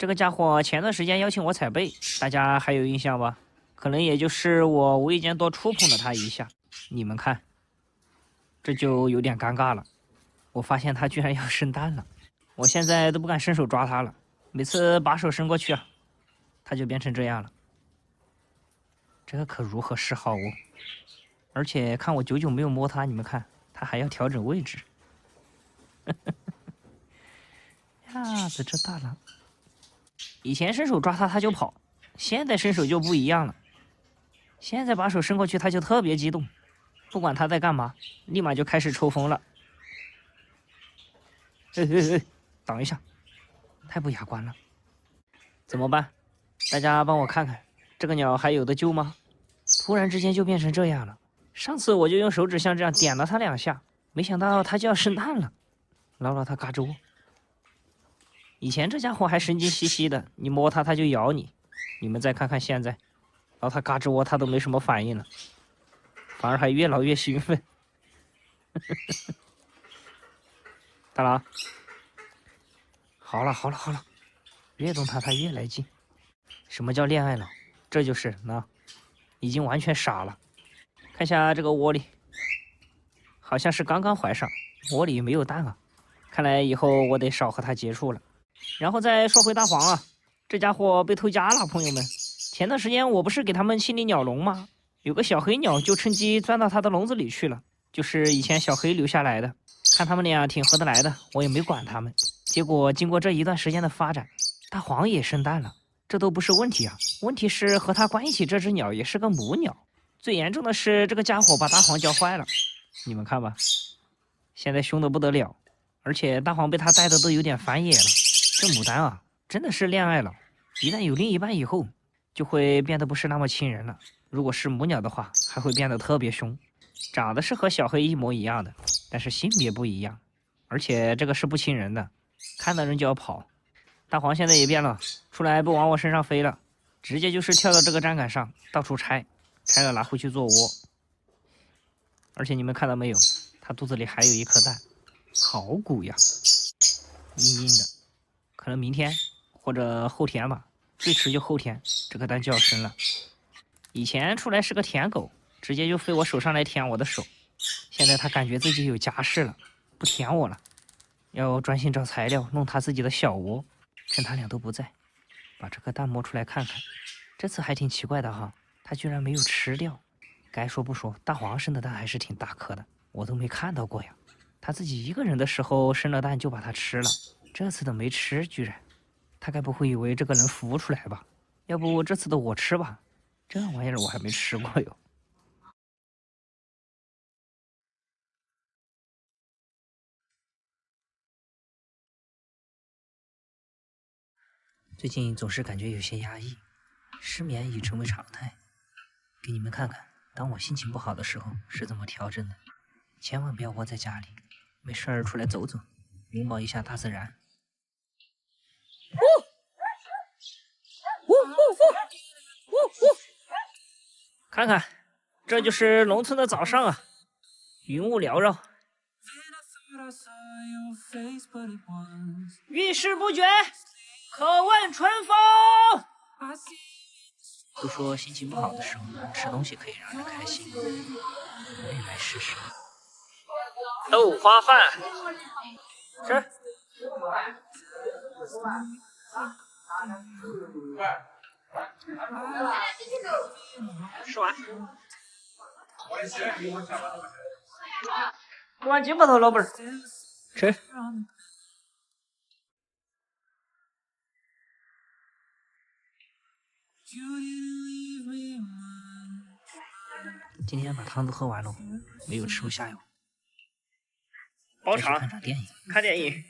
这个家伙前段时间邀请我踩背，大家还有印象吧？可能也就是我无意间多触碰了他一下。你们看，这就有点尴尬了。我发现他居然要生蛋了，我现在都不敢伸手抓他了。每次把手伸过去啊，他就变成这样了。这个可如何是好哦？而且看我久久没有摸它，你们看，它还要调整位置。呀，这大狼！以前伸手抓它，它就跑；现在伸手就不一样了。现在把手伸过去，它就特别激动，不管它在干嘛，立马就开始抽风了。嘿嘿嘿，挡一下，太不雅观了。怎么办？大家帮我看看，这个鸟还有的救吗？突然之间就变成这样了。上次我就用手指像这样点了它2下，没想到它就要生蛋了。捞捞它嘎吱窝。以前这家伙还神经兮兮的，你摸它它就咬你。你们再看看现在，捞它嘎吱窝它都没什么反应了，反而还越捞越兴奋。大郎，好了好了好了，越动它它越来劲。什么叫恋爱脑？这就是那，已经完全傻了。看下这个窝里，好像是刚刚怀上，窝里没有蛋啊。看来以后我得少和它接触了。然后再说回大黄啊，这家伙被偷家了，朋友们。前段时间我不是给他们清理鸟笼吗？有个小黑鸟就趁机钻到他的笼子里去了，就是以前小黑留下来的。看他们俩挺合得来的，我也没管他们。结果经过这一段时间的发展，大黄也生蛋了，这都不是问题啊。问题是和它关一起这只鸟也是个母鸟。最严重的是这个家伙把大黄教坏了，你们看吧，现在凶得不得了，而且大黄被他带的都有点翻野了。这牡丹啊，真的是恋爱脑，一旦有另一半以后，就会变得不是那么亲人了。如果是母鸟的话，还会变得特别凶，长得是和小黑一模一样的，但是性别不一样，而且这个是不亲人的，看到人就要跑。大黄现在也变了，出来不往我身上飞了，直接就是跳到这个砧杆上，到处拆，拆了拿回去做窝。而且你们看到没有，它肚子里还有一颗蛋，好鼓呀，硬硬的。可能明天或者后天吧，最迟就后天，这个蛋就要生了。以前出来是个舔狗，直接就飞我手上来舔我的手，现在他感觉自己有家室了，不舔我了，要专心找材料弄他自己的小窝。趁他俩都不在，把这个蛋摸出来看看。这次还挺奇怪的哈，他居然没有吃掉。该说不说，大黄生的蛋还是挺大颗的，我都没看到过呀。他自己一个人的时候生了蛋就把它吃了，这次的没吃，居然，他该不会以为这个能孵出来吧？要不这次的我吃吧，这玩意儿我还没吃过哟。最近总是感觉有些压抑，失眠已成为常态。给你们看看，当我心情不好的时候是怎么调整的。千万不要窝在家里，没事儿出来走走，拥抱一下大自然。看看，这就是农村的早上啊，云雾缭绕，遇事不决，可问春风。都说心情不好的时候呢，吃东西可以让人开心，我也来试试。豆花饭，吃。吃完。吃完金把头，老板儿，吃。今天把汤都喝完了，没有吃不下哟。包场，看场电影，看电影，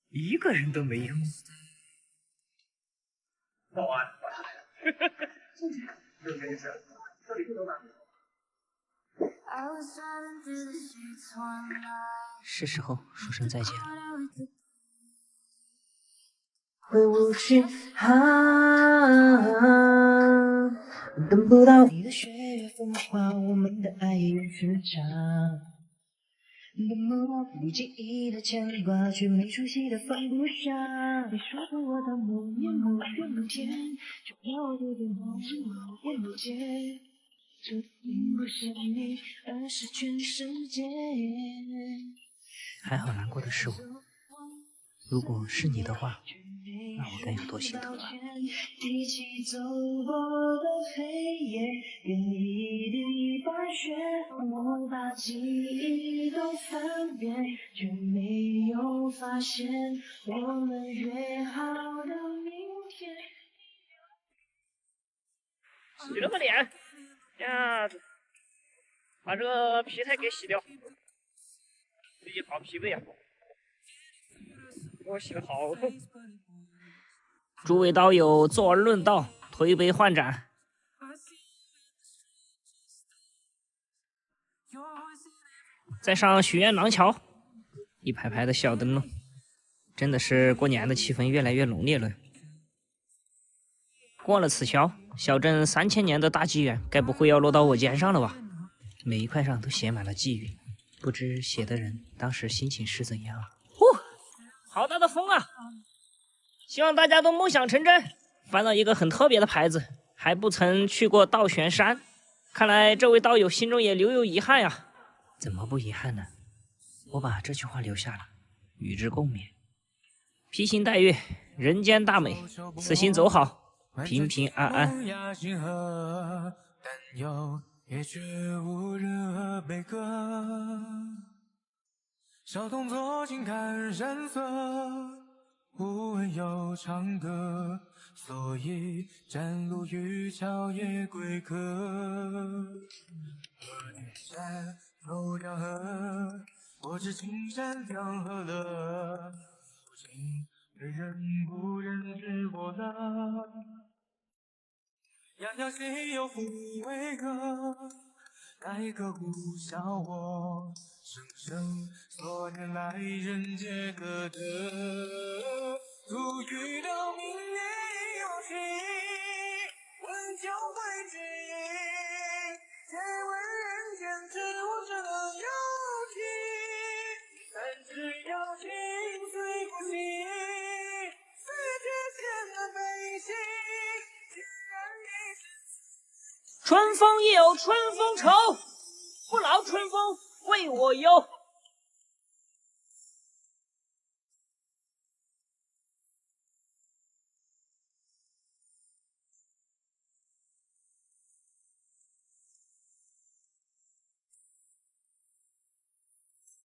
一个人都没有。保安，是时候说声再见了。回不去啊，等不到你的雪月风花，我们的爱也永续长。那么不经意的牵挂，却没出息的放不下。你说过我的某年某月某天，却让我有点忘记某夜某街。这并不是你，而是全世界。还好难过的是我，如果是你的话，那我该有多心疼啊！一起走过的黑夜，跟一滴白雪，我把记忆都翻遍，却没有发现我们约好的明天。洗了个脸，呀，把这个皮带给洗掉。最近好疲惫啊，给我洗的好痛。诸位刀友，坐而论道，推杯换盏。再上许愿廊桥，一排排的小灯笼，真的是过年的气氛越来越浓烈了。过了此桥，小镇3000年的大纪元该不会要落到我肩上了吧？每一块上都写满了寄语，不知写的人当时心情是怎样啊？呼，好大的风啊！希望大家都梦想成真，翻到一个很特别的牌子，还不曾去过倒悬山。看来这位道友心中也留有遗憾呀。怎么不遗憾呢？我把这句话留下了，与之共勉。披星戴月，人间大美，此行走好，平平安安。也绝无任何悲歌，小动作静看山色，无问又唱歌，所以站路渔樵也归客。河内山有条河，我知青山江河乐，如今为人不人知我乐。窈窕谁又复为歌？奈何故晓我，生生所念来人皆可得。突遇到明月有情，问交会之意，借问人间知我这有情。三尺瑶琴虽不息，四绝千难悲喜。春风也有春风愁，不劳春风为我忧。